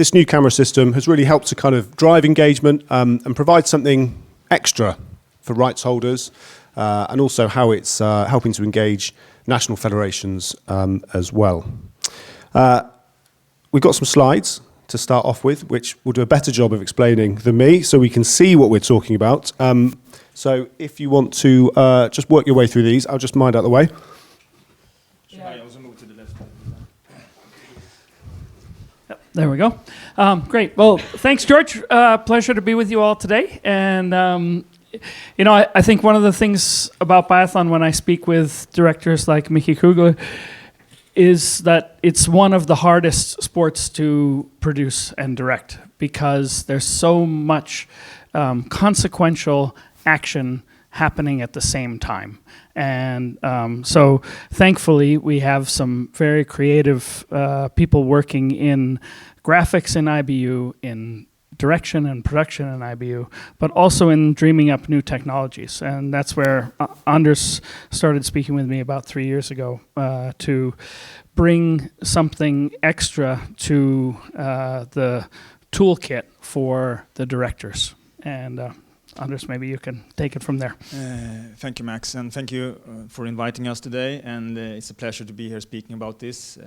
this new camera system has really helped to kind of drive engagement and provide something extra for rights holders, and also how it's helping to engage national federations as well. We've got some slides to start off with, which will do a better job of explaining than me, so we can see what we're talking about. So if you want to just work your way through these, I'll just mind out the way. I also move to the left. Yep, there we go. Great. Well, thanks, George. Pleasure to be with you all today. And you know, I think one of the things about biathlon when I speak with directors like Mickey Kugler is that it's one of the hardest sports to produce and direct because there's so much consequential action happening at the same time. And so thankfully we have some very creative people working in graphics in IBU, in direction and production in IBU, but also in dreaming up new technologies. And that's where Anders started speaking with me about 3 years ago to bring something extra to the toolkit for the directors. And Anders, maybe you can take it from there. Thank you, Max, and thank you for inviting us today. And it's a pleasure to be here speaking about this.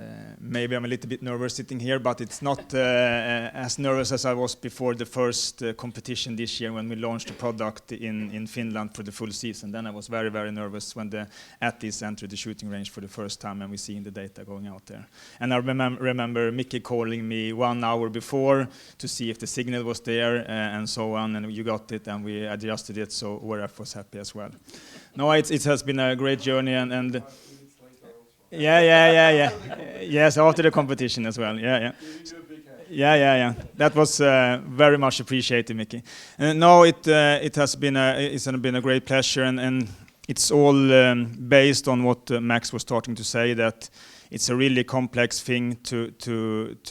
Maybe I'm a little bit nervous sitting here, but it's not as nervous as I was before the first competition this year when we launched the product in Finland for the full season. Then I was very, very nervous when the athletes entered the shooting range for the first time and we see the data going out there. And I remember Mickey calling me 1 hour before to see if the signal was there and so on, and you got it, and we adjusted it, so WRF was happy as well. No, it has been a great journey, and yes, after the competition as well, yeah. That was very much appreciated, Mickey. No, it has been a great pleasure, and it's all based on what Max was starting to say, that it's a really complex thing to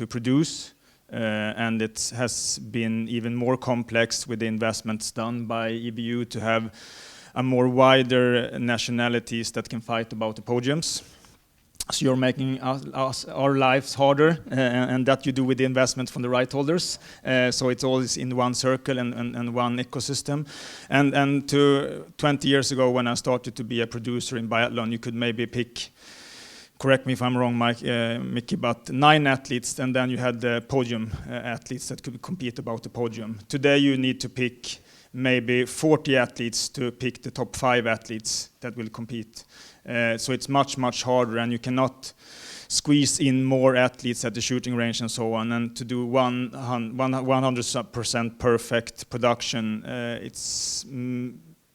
produce. And it has been even more complex with the investments done by IBU to have a more wider nationalities that can fight about the podiums. So you're making our lives harder, and that you do with the investment from the right holders. So it's always in one circle and one ecosystem. And to 20 years ago, when I started to be a producer in biathlon, you could maybe pick, correct me if I'm wrong, Mickey, but 9 athletes, and then you had the podium athletes that could compete about the podium. Today you need to pick maybe 40 athletes to pick the top 5 athletes that will compete. So it's much, much harder, and you cannot squeeze in more athletes at the shooting range and so on. And to do 100% perfect production,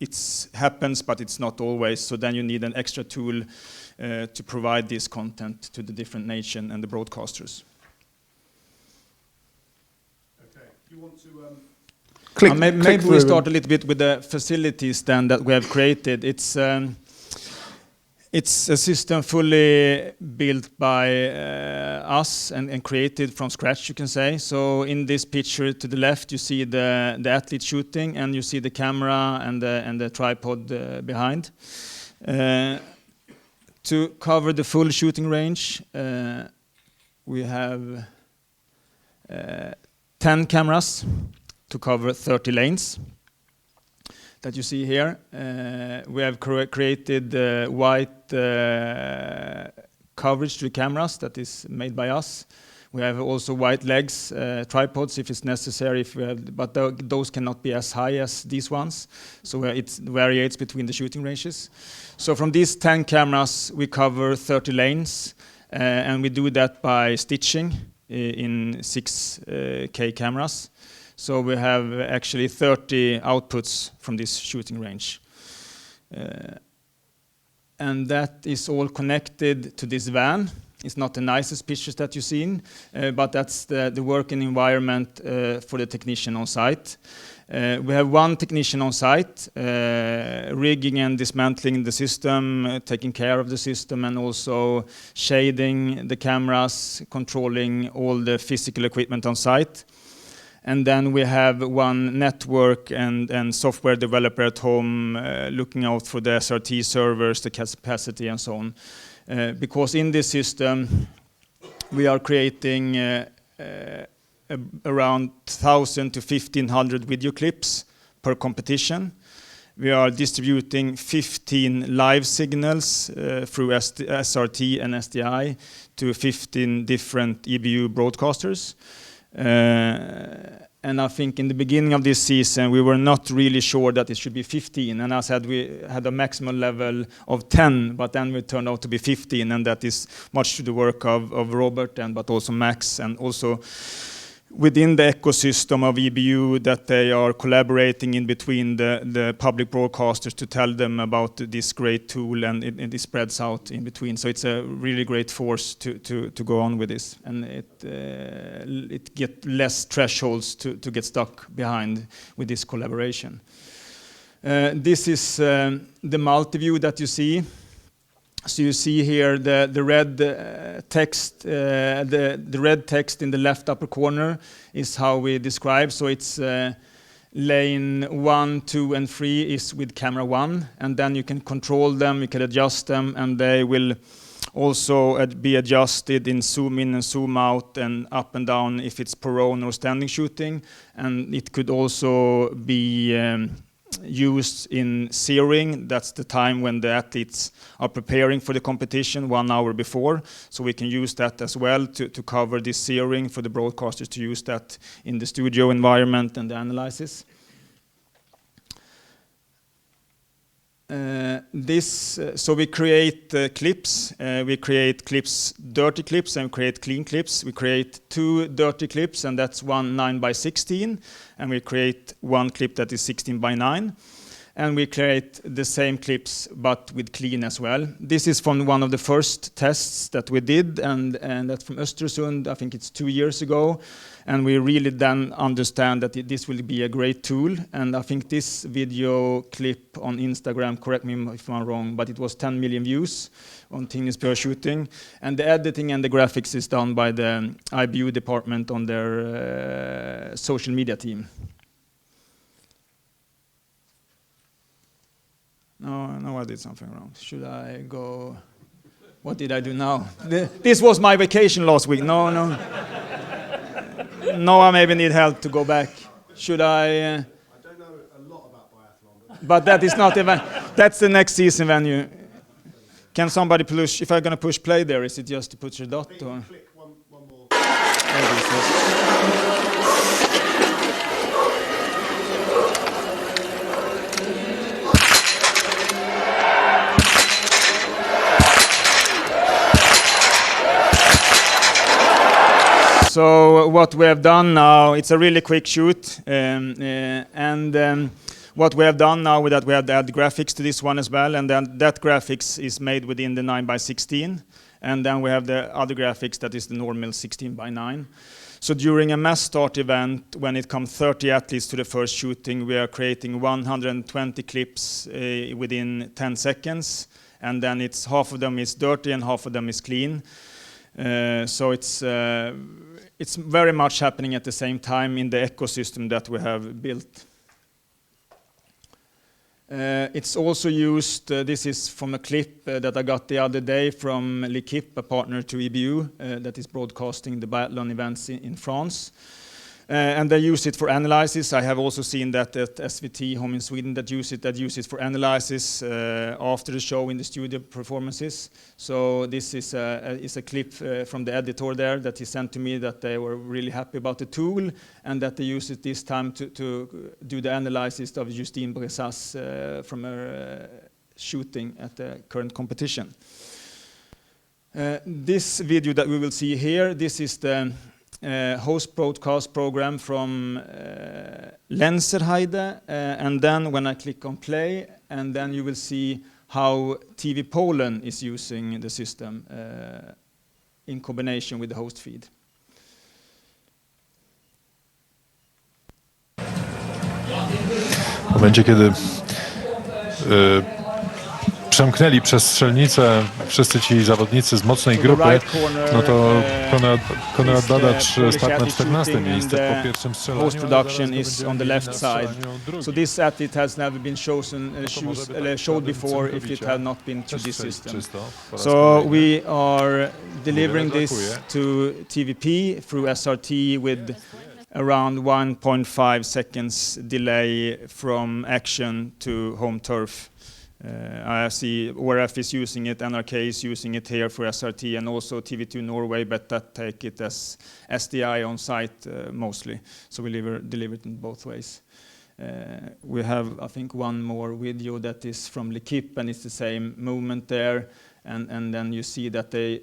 it happens, but it's not always. So then you need an extra tool to provide this content to the different nation and the broadcasters. Okay, you want to click? Maybe we start a little bit with the facilities then that we have created. It's a system fully built by us and created from scratch, you can say. So in this picture to the left, you see the athlete shooting, and you see the camera and the tripod behind. To cover the full shooting range, we have 10 cameras to cover 30 lanes that you see here. We have created white coverage to the cameras that is made by us. We have also white legs, tripods if it's necessary, but those cannot be as high as these ones. So it varies between the shooting ranges. So from these 10 cameras, we cover 30 lanes, and we do that by stitching in 6K cameras. So we have actually 30 outputs from this shooting range. And that is all connected to this van. It's not the nicest pictures that you've seen, but that's the working environment for the technician on site. We have one technician on site, rigging and dismantling the system, taking care of the system, and also shading the cameras, controlling all the physical equipment on site. And then we have one network and software developer at home looking out for the SRT servers, the capacity, and so on. Because in this system, we are creating around 1,000 to 1,500 video clips per competition. We are distributing 15 live signals through SRT and SDI to 15 different IBU broadcasters. And I think in the beginning of this season, we were not really sure that it should be 15. And I said we had a maximum level of 10, but then we turned out to be 15. And that is much to the work of Robert, but also Max, and also within the ecosystem of IBU, that they are collaborating in between the public broadcasters to tell them about this great tool, and it spreads out in between. So it's a really great force to go on with this, and it get less thresholds to get stuck behind with this collaboration. This is the multi-view that you see. So you see here the red text, the red text in the left upper corner is how we describe. So it's lane 1, 2, and 3 is with camera 1, and then you can control them, you can adjust them, and they will also be adjusted in zoom in and zoom out and up and down if it's prone or standing shooting, and it could also be used in searing. That's the time when the athletes are preparing for the competition 1 hour before. So we can use that as well to cover this searing for the broadcasters to use that in the studio environment and the analysis. So we create clips. We create clips, dirty clips, and create clean clips. We create 2 dirty clips, and that's one 9x16, and we create 1 clip that is 16x9. And we create the same clips, but with clean as well. This is from one of the first tests that we did, and that's from Östersund. I think it's 2 years ago. And we really then understand that this will be a great tool. And I think this video clip on Instagram, correct me if I'm wrong, but it was 10 million views on tennis pair shooting. And the editing and the graphics is done by the IBU department on their social media team. No, I did something wrong. Should I go? What did I do now? This was my vacation last week. No. No, I maybe need help to go back. Should I? I don't know a lot about biathlon. But that is not even. That's the next season venue. Can somebody push? If I'm gonna push play there, is it just to push a dot? Or? Click one more. So what we have done now, it's a really quick shoot, what we have done now with that, we have to add graphics to this one as well, and then that graphics is made within the 9x16, and then we have the other graphics that is the normal 16x9. So during a mass start event, when it comes 30 athletes to the first shooting, we are creating 120 clips within 10 seconds, and then it's half of them is dirty and half of them is clean. So it's very much happening at the same time in the ecosystem that we have built. It's also used, this is from a clip that I got the other day from L'Equipe, a partner to IBU, that is broadcasting the biathlon events in France. And they use it for analysis. I have also seen that at SVT home in Sweden that use it for analysis after the show in the studio performances. So this is a clip from the editor there that he sent to me that they were really happy about the tool and that they use it this time to do the analysis of Justine Bressas from her shooting at the current competition. This video that we will see here, this is the host broadcast program from Lenzerheide, and then when I click on play, and then you will see how TV Poland is using the system in combination with the host feed. W momencie, kiedy przemknęli przez strzelnicę wszyscy ci zawodnicy z mocnej grupy, no to Konrad Badacz spadł na 14. miejsce po pierwszym strzelaniu. Post production is on the left side. So this athlete has never been showed before if it had not been to this system. So we are delivering this to TVP through SRT with around 1.5 seconds delay from action to home turf. I see ORF is using it, NRK is using it here for SRT, and also TV2 Norway, but that take it as SDI on site mostly. So we deliver it in both ways. We have, I think, one more video that is from L'Equipe, and it's the same movement there. And then you see that the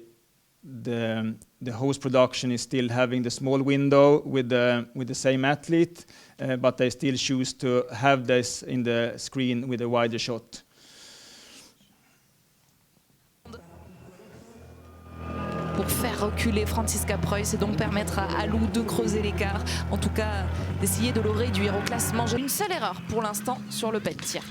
host production is still having the small window with the same athlete, but they still choose to have this in the screen with a wider shot. Pour faire reculer Franziska Preuss et donc permettre à Lou de creuser l'écart, en tout cas d'essayer de le réduire au classement. J'ai une seule erreur pour l'instant sur le tir.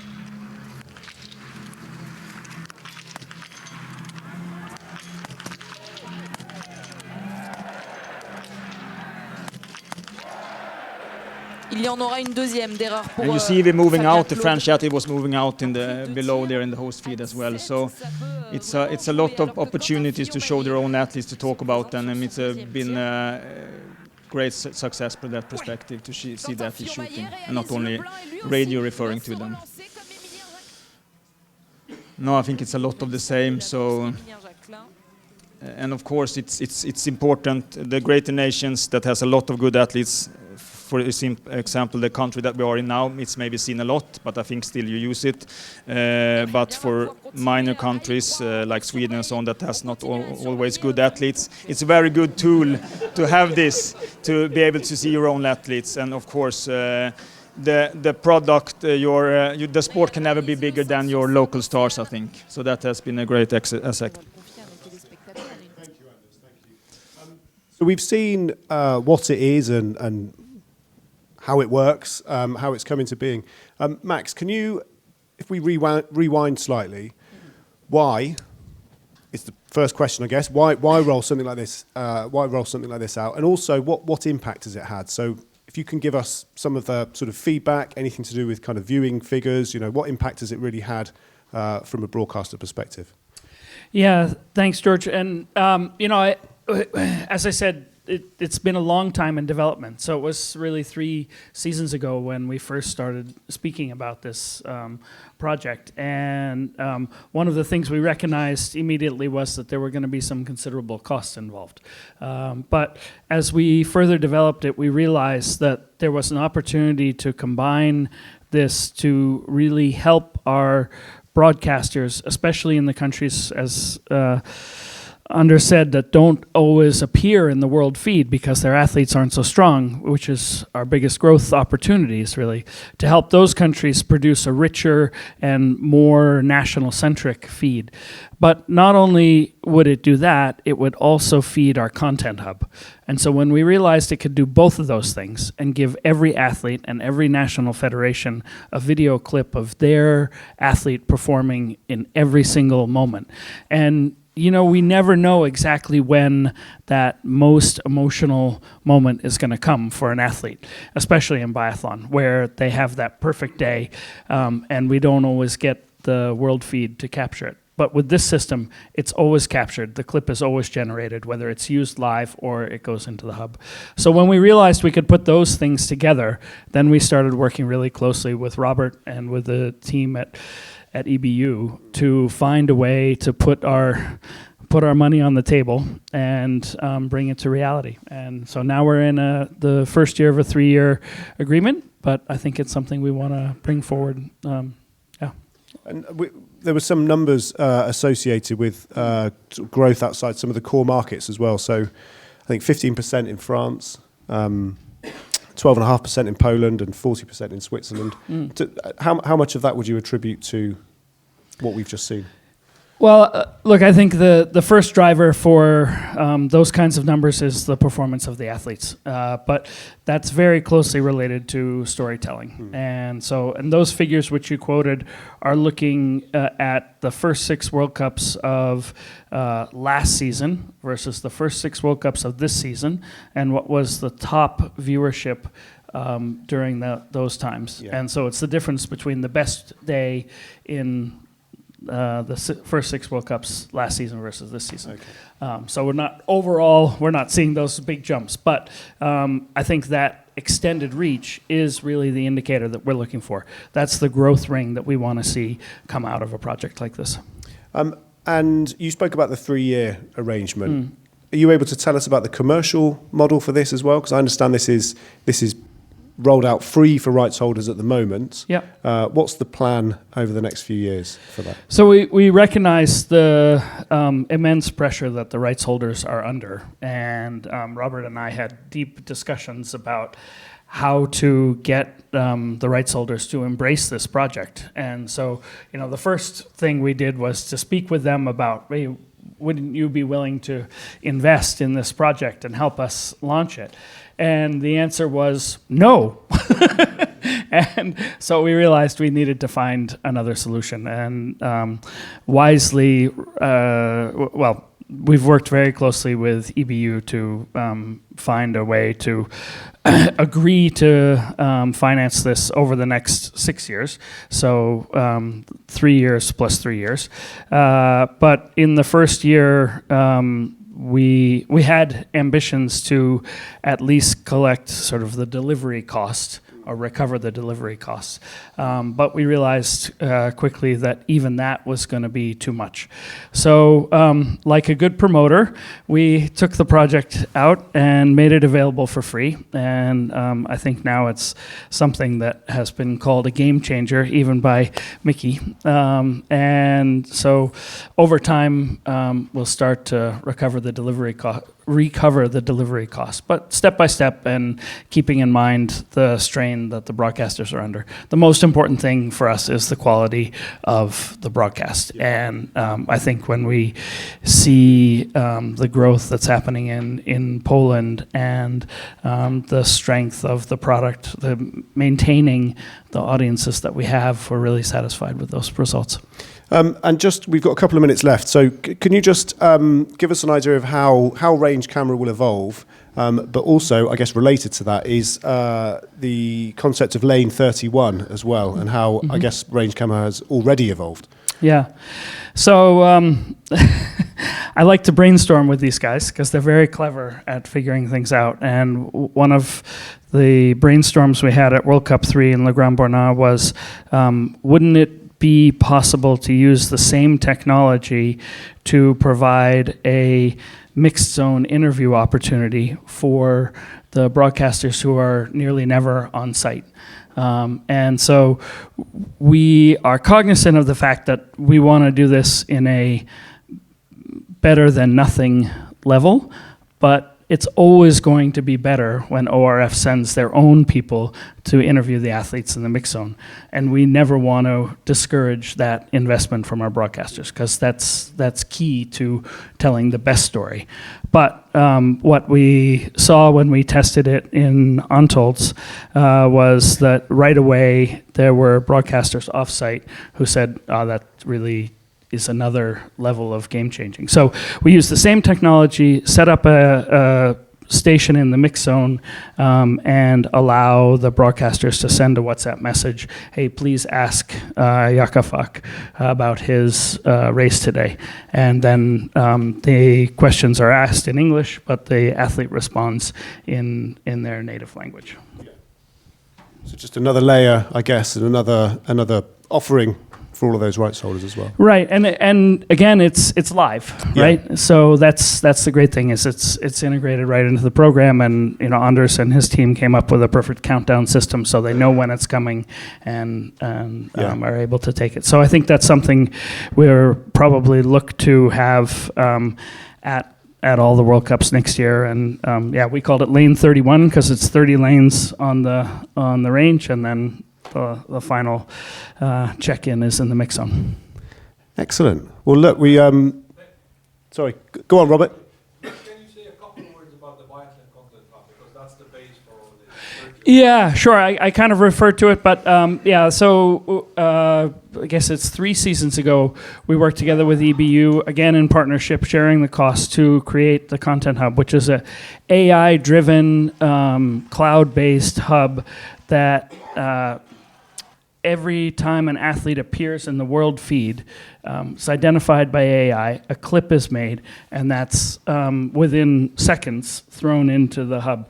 Il y en aura une deuxième d'erreur pour. And you see we're moving out. The French athlete was moving out in the below there in the host feed as well. So it's a lot of opportunities to show their own athletes, to talk about them, and it's been a great success from that perspective to see the athletes shooting and not only radio referring to them. No, I think it's a lot of the same. So. And of course, it's important. The greater nations that has a lot of good athletes. For example, the country that we are in now, it's maybe seen a lot, but I think still you use it. But for minor countries like Sweden and so on, that has not always good athletes, it's a very good tool to have this, to be able to see your own athletes. And of course, the product, the sport can never be bigger than your local stars, I think. So that has been a great asset. So we've seen what it is and how it works, how it's come into being. Max, can you, if we rewind slightly, why? It's the first question, I guess. Why roll something like this? Why roll something like this out? And also, what impact has it had? So, if you can give us some of the sort of feedback, anything to do with kind of viewing figures, what impact has it really had from a broadcaster perspective? Yeah, thanks, George. And as I said, it's been a long time in development. So it was really 3 seasons ago when we first started speaking about this project. And one of the things we recognized immediately was that there were going to be some considerable costs involved. But as we further developed it, we realized that there was an opportunity to combine this to really help our broadcasters, especially in the countries, as Anders said, that don't always appear in the world feed because their athletes aren't so strong, which is our biggest growth opportunities, really, to help those countries produce a richer and more national-centric feed. But not only would it do that, it would also feed our content hub. And so when we realized it could do both of those things and give every athlete and every national federation a video clip of their athlete performing in every single moment. And we never know exactly when that most emotional moment is going to come for an athlete, especially in biathlon, where they have that perfect day, and we don't always get the world feed to capture it. But with this system, it's always captured. The clip is always generated, whether it's used live or it goes into the hub. So when we realized we could put those things together, then we started working really closely with Robert and with the team at IBU to find a way to put our money on the table and bring it to reality. And so now we're in the first year of a 3-year agreement, but I think it's something we want to bring forward. And there were some numbers associated with growth outside some of the core markets as well. So I think 15% in France, 12.5% in Poland and 40% in Switzerland. How much of that would you attribute to what we've just seen? Well, look, I think the first driver for those kinds of numbers is the performance of the athletes, but that's very closely related to storytelling. And those figures which you quoted are looking at the first 6 World Cups of last season versus the first 6 World Cups of this season, and what was the top viewership during those times. Yeah. And so it's the difference between the best day in the first 6 World Cups last season versus this season. Okay. So we're not seeing those big jumps, but I think that extended reach is really the indicator that we're looking for. That's the growth ring that we want to see come out of a project like this. And you spoke about the 3-year arrangement. Are you able to tell us about the commercial model for this as well? Because I understand this is rolled out free for rights holders at the moment. Yep. What's the plan over the next few years for that? So we recognize the immense pressure that the rights holders are under, and Robert and I had deep discussions about how to get the rights holders to embrace this project. And so, the first thing we did was to speak with them about, hey, wouldn't you be willing to invest in this project and help us launch it? And the answer was no. And so we realized we needed to find another solution. And wisely, we've worked very closely with IBU to find a way to agree to finance this over the next 6 years. So 3 years plus 3 years. But in the first year, we had ambitions to at least collect sort of the delivery cost or recover the delivery costs. But we realized quickly that even that was going to be too much. So like a good promoter, we took the project out and made it available for free. And I think now it's something that has been called a game changer, even by Mickey. And so over time, we'll start to recover the delivery costs, but step by step and keeping in mind the strain that the broadcasters are under. The most important thing for us is the quality of the broadcast. And I think when we see the growth that's happening in Poland and the strength of the product, the maintaining the audiences that we have, we're really satisfied with those results. And we've got a couple of minutes left. So can you just give us an idea of how range camera will evolve? But also, I guess related to that is the concept of lane 31 as well, and how I guess range camera has already evolved. Yeah. So I like to brainstorm with these guys because they're very clever at figuring things out. And one of the brainstorms we had at World Cup 3 in Le Grand Bornand was, wouldn't it be possible to use the same technology to provide a mixed zone interview opportunity for the broadcasters who are nearly never on site? And so we are cognizant of the fact that we want to do this in a better than nothing level, but it's always going to be better when ORF sends their own people to interview the athletes in the mix zone. And we never want to discourage that investment from our broadcasters, because that's key to telling the best story. But what we saw when we tested it in Antolz was that right away there were broadcasters off-site who said, that really is another level of game changing. So we use the same technology, set up a station in the mix zone, and allow the broadcasters to send a WhatsApp message, hey, please ask Jakafak about his race today. And then the questions are asked in English, but the athlete responds in their native language. So just another layer, I guess, and another offering for all of those rights holders as well. Right, and again, it's live, right? Yeah. So that's the great thing, is it's integrated right into the program, and Anders and his team came up with a perfect countdown system, so they know when it's coming and are able to take it. So I think that's something we'll probably look to have at all the World Cups next year, and we called it Lane 31 because it's 30 lanes on the range, and then the final check-in is in the mix zone. Excellent. Well, look, sorry, go on, Robert. Can you say a couple of words about the Biathlon Content Hub, because that's the base for all this? Yeah, sure. I kind of referred to it, but so I guess it's 3 seasons ago, we worked together with EBU, again in partnership, sharing the cost to create the Content Hub, which is a AI-driven, cloud-based hub that every time an athlete appears in the world feed, it's identified by AI, a clip is made, and that's within seconds thrown into the hub.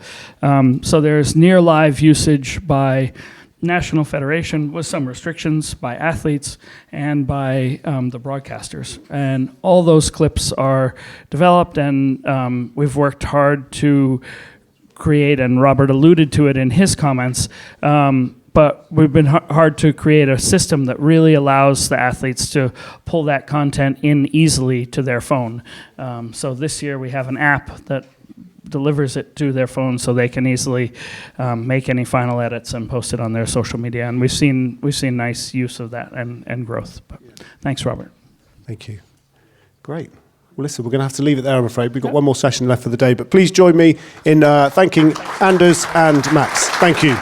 So there's near live usage by National Federation with some restrictions, by athletes, and by the broadcasters. And all those clips are developed, and we've worked hard to create, and Robert alluded to it in his comments, but we've been hard to create a system that really allows the athletes to pull that content in easily to their phone. So this year we have an app that delivers it to their phone so they can easily make any final edits and post it on their social media. And we've seen nice use of that and growth. But thanks, Robert. Thank you. Great. Well, listen, we're going to have to leave it there, I'm afraid. We've got one more session left for the day. But please join me in thanking Anders and Max. Thank you.